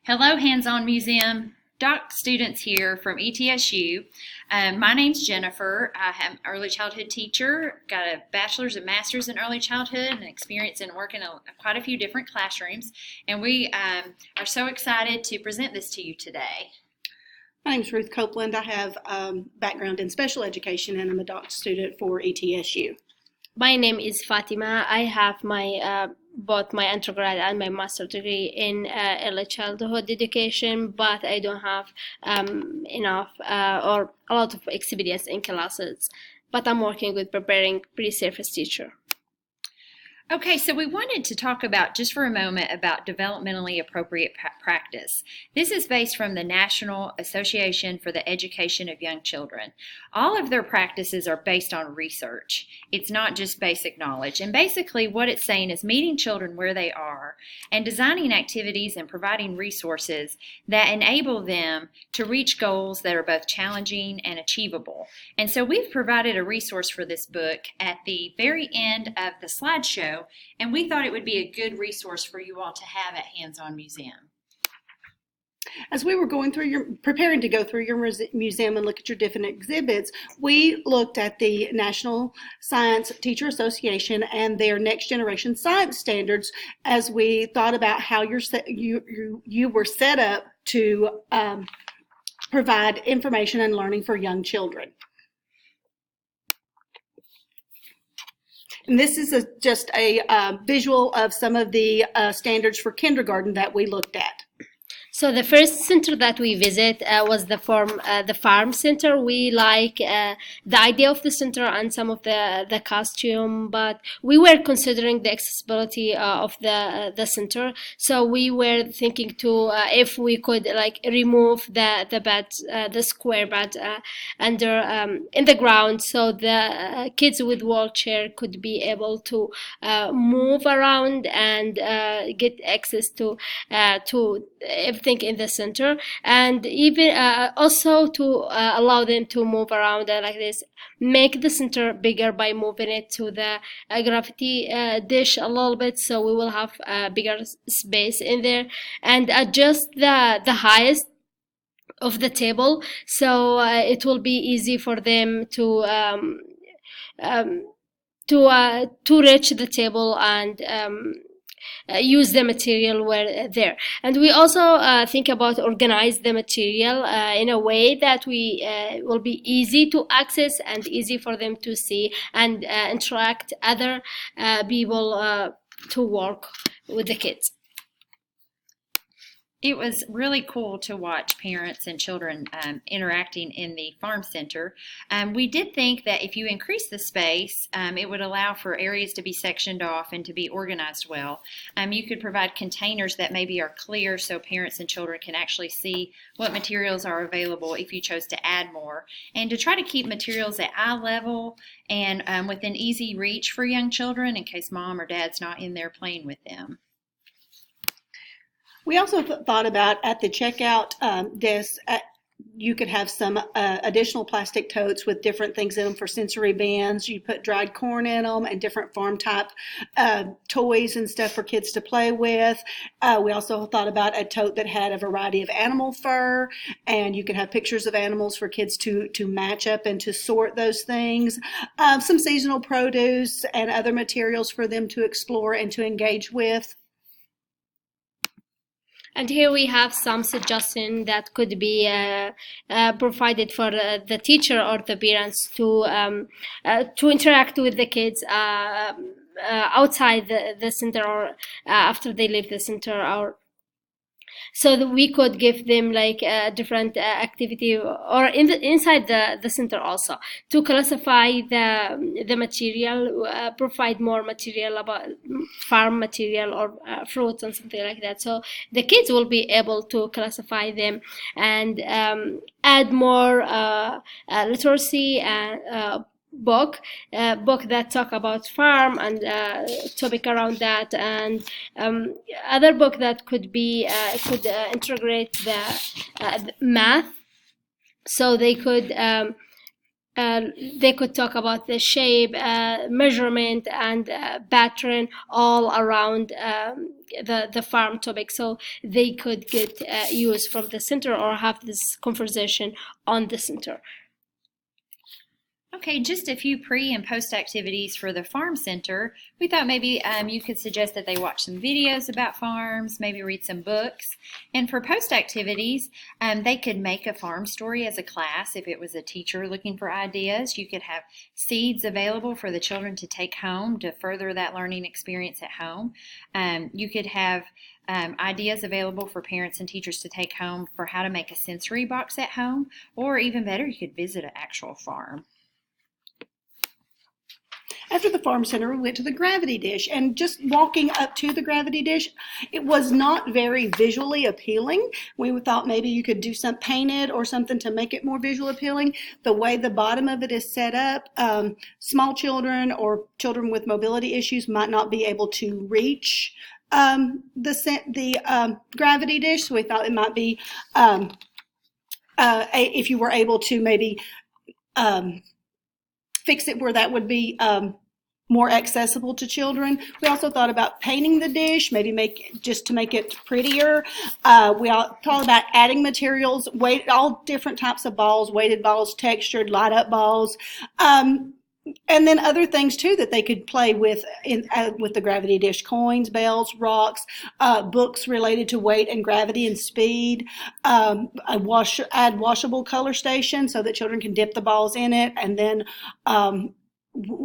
Hello, Hands-On Museum. Doc students here from ETSU. My name's Jennifer. I am an early childhood teacher, got a bachelor's and master's in early childhood and experience in working in quite a few different classrooms. And we are so excited to present this to you today. My name is Ruth Copeland. I have background in special education and I'm a doc student for ETSU. My name is Fatima. I have my both my undergrad and my master degree in early childhood education, but I don't have enough or a lot of experience in classes. But I'm working with preparing pre-service teacher. Okay, so we wanted to talk about, just for a moment, about developmentally appropriate practice. This is based from the National Association for the Education of Young Children. All of their practices are based on research. It's not just basic knowledge. And basically what it's saying is meeting children where they are and designing activities and providing resources that enable them to reach goals that are both challenging and achievable. And so we've provided a resource for this book at the very end of the slideshow, and we thought it would be a good resource for you all to have at Hands-On Museum. As we were preparing to go through your museum and look at your different exhibits, we looked at the National Science Teacher Association and their Next Generation Science Standards as we thought about how you were set up to provide information and learning for young children. And this is just a visual of some of the standards for kindergarten that we looked at. So the first center that we visit was the farm center. We like the idea of the center and some of the costume, but we were considering the accessibility of the center. So we were thinking to if we could like remove the bed, the square bed under in the ground, so the kids with wheelchair could be able to move around and get access to everything in the center, and even also to allow them to move around like this. Make the center bigger by moving it to the gravity dish a little bit, so we will have a bigger space in there, and adjust the highest of the table, so it will be easy for them to reach the table and use the material where there. And we also think about organize the material in a way that we will be easy to access and easy for them to see and interact other people to work with the kids. It was really cool to watch parents and children interacting in the farm center. We did think that if you increase the space, it would allow for areas to be sectioned off and to be organized well. You could provide containers that maybe are clear so parents and children can actually see what materials are available if you chose to add more. And to try to keep materials at eye level and within easy reach for young children in case mom or dad's not in there playing with them. We also thought about at the checkout desk, you could have some additional plastic totes with different things in them for sensory bands. You put dried corn in them and different farm type toys and stuff for kids to play with. We also thought about a tote that had a variety of animal fur, and you could have pictures of animals for kids to match up and to sort those things. Some seasonal produce and other materials for them to explore and to engage with. And here we have some suggestions that could be provided for the teacher or the parents to interact with the kids outside the center or after they leave the center, or so that we could give them like a different activity or inside the center also to classify the material, provide more material about farm material or fruits and something like that, so the kids will be able to classify them and add more literacy and book that talk about farm and topic around that, and other book that could be integrate the math, so they could they could talk about the shape, measurement, and pattern all around the farm topic, so they could get use from the center or have this conversation on the center. Okay, just a few pre and post activities for the farm center. We thought maybe you could suggest that they watch some videos about farms, maybe read some books. And for post activities, they could make a farm story as a class. If it was a teacher looking for ideas, you could have seeds available for the children to take home to further that learning experience at home. You could have ideas available for parents and teachers to take home for how to make a sensory box at home, or even better, you could visit an actual farm. After the farm center, we went to the gravity dish, and just walking up to the gravity dish, it was not very visually appealing. We thought maybe you could do some painted or something to make it more visual appealing. The way the bottom of it is set up, small children or children with mobility issues might not be able to reach the gravity dish. So we thought it might be if you were able to maybe fix it where that would be more accessible to children. We also thought about painting the dish, maybe just to make it prettier. We all thought about adding materials, all different types of balls, weighted balls, textured, light up balls, and then other things too that they could play with with the gravity dish: coins, bells, rocks, books related to weight and gravity and speed. Add washable color station so that children can dip the balls in it and then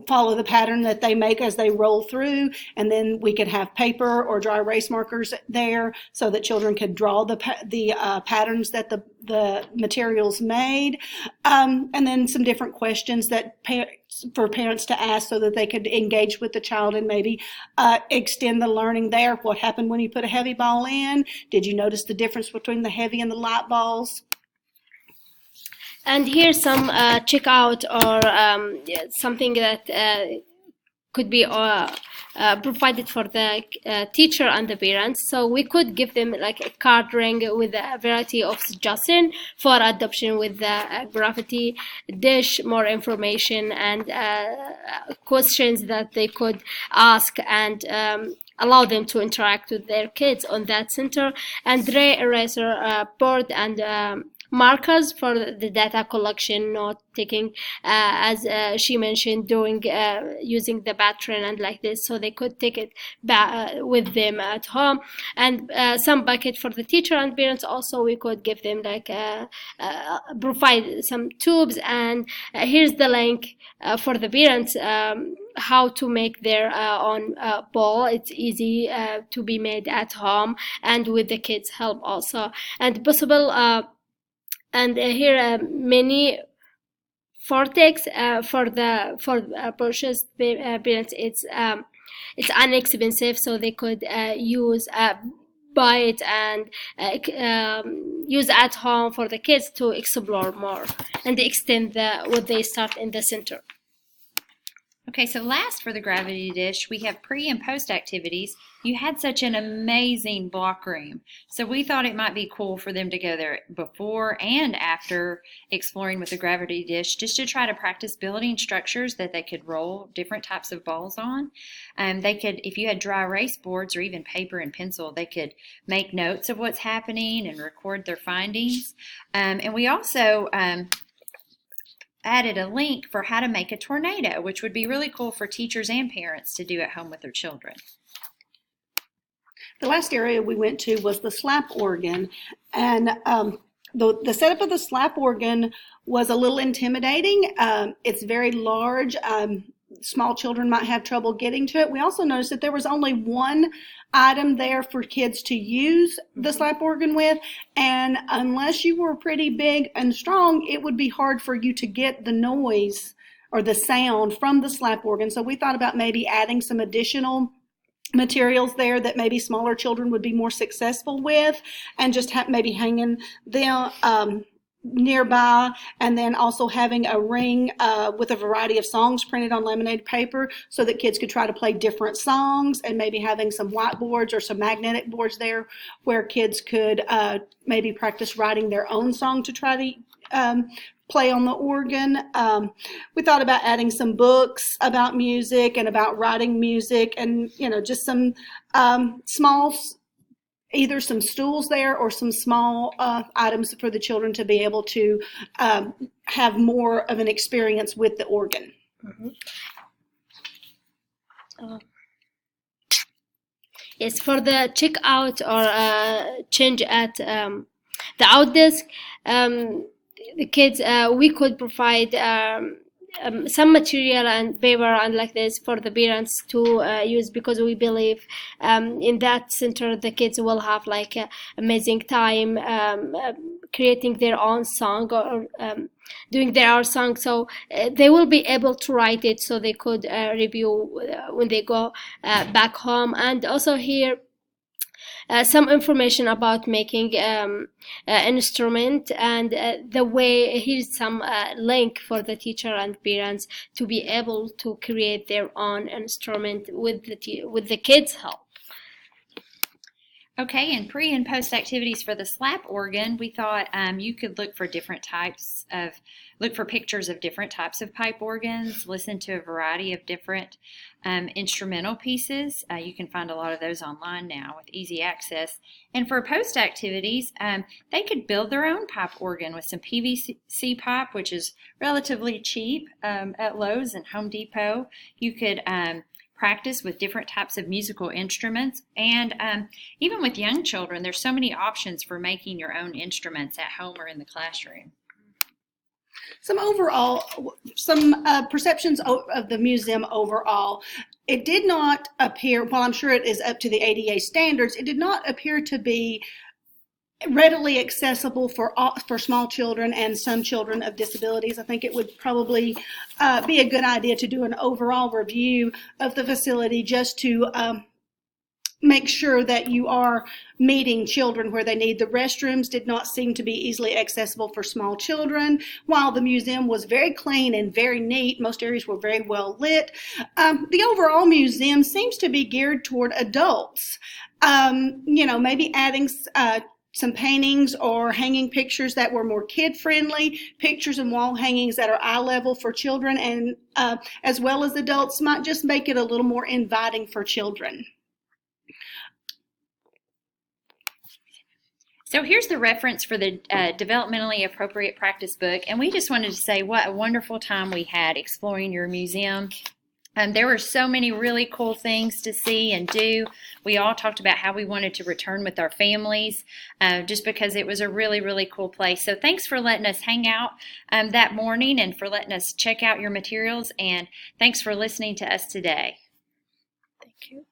follow the pattern that they make as they roll through. And then we could have paper or dry erase markers there so that children could draw the patterns that the materials made. And then some different questions that for parents to ask so that they could engage with the child and maybe extend the learning there. What happened when you put a heavy ball in? Did you notice the difference between the heavy and the light balls? And here's some checkout or something that could be provided for the teacher and the parents. So we could give them like a card ring with a variety of suggestions for adoption with the gravity dish, more information and questions that they could ask and allow them to interact with their kids on that center, and dry eraser board and markers for the data collection, note taking, as she mentioned, doing using the pattern and like this, so they could take it back with them at home, and some bucket for the teacher and parents. Also, we could give them like provide some tubes, and here's the link for the parents. How to make their own ball. It's easy to be made at home and with the kids' help also, and possible. And here many vortex for purchase parents. It's inexpensive, so they could use buy it and use at home for the kids to explore more and extend what they start in the center. Okay, so last for the gravity dish, we have pre and post activities. You had such an amazing block room, so we thought it might be cool for them to go there before and after exploring with the gravity dish, just to try to practice building structures that they could roll different types of balls on. They could, if you had dry erase boards or even paper and pencil, they could make notes of what's happening and record their findings. And we also added a link for how to make a tornado, which would be really cool for teachers and parents to do at home with their children. The last area we went to was the slap organ, and the setup of the slap organ was a little intimidating. It's very large. Small children might have trouble getting to it. We also noticed that there was only one item there for kids to use the slap organ with, and unless you were pretty big and strong, it would be hard for you to get the noise or the sound from the slap organ. So we thought about maybe adding some additional materials there that maybe smaller children would be more successful with, and just maybe hanging them nearby, and then also having a ring with a variety of songs printed on laminated paper so that kids could try to play different songs, and maybe having some whiteboards or some magnetic boards there where kids could maybe practice writing their own song to try to play on the organ. We thought about adding some books about music and about writing music, and just some small, either some stools there or some small items for the children to be able to have more of an experience with the organ. Mhm. Yes, for the checkout or change at the out desk, the kids, we could provide some material and paper and like this for the parents to use, because we believe in that center the kids will have like amazing time creating their own song or doing their own song, so they will be able to write it so they could review when they go back home. And also here some information about making an instrument, and the way, here's some link for the teacher and parents to be able to create their own instrument with the kids' help. Okay, and pre and post activities for the slap organ, we thought you could look for pictures of different types of pipe organs, listen to a variety of different instrumental pieces. You can find a lot of those online now with easy access. And for post activities, they could build their own pipe organ with some PVC pipe, which is relatively cheap at Lowe's and Home Depot. You could practice with different types of musical instruments, and even with young children, there's so many options for making your own instruments at home or in the classroom. Some perceptions of the museum overall. It did not appear, while I'm sure it is up to the ADA standards, it did not appear to be readily accessible for small children and some children of disabilities. I think it would probably be a good idea to do an overall review of the facility, just to make sure that you are meeting children where they need. The restrooms did not seem to be easily accessible for small children. While the museum was very clean and very neat, most areas were very well lit. The overall museum seems to be geared toward adults. Maybe adding some paintings or hanging pictures that were more kid-friendly, pictures and wall hangings that are eye level for children, and as well as adults, might just make it a little more inviting for children. So here's the reference for the developmentally appropriate practice book, and we just wanted to say what a wonderful time we had exploring your museum. There were so many really cool things to see and do. We all talked about how we wanted to return with our families, just because it was a really, really cool place. So thanks for letting us hang out that morning, and for letting us check out your materials, and thanks for listening to us today. Thank you.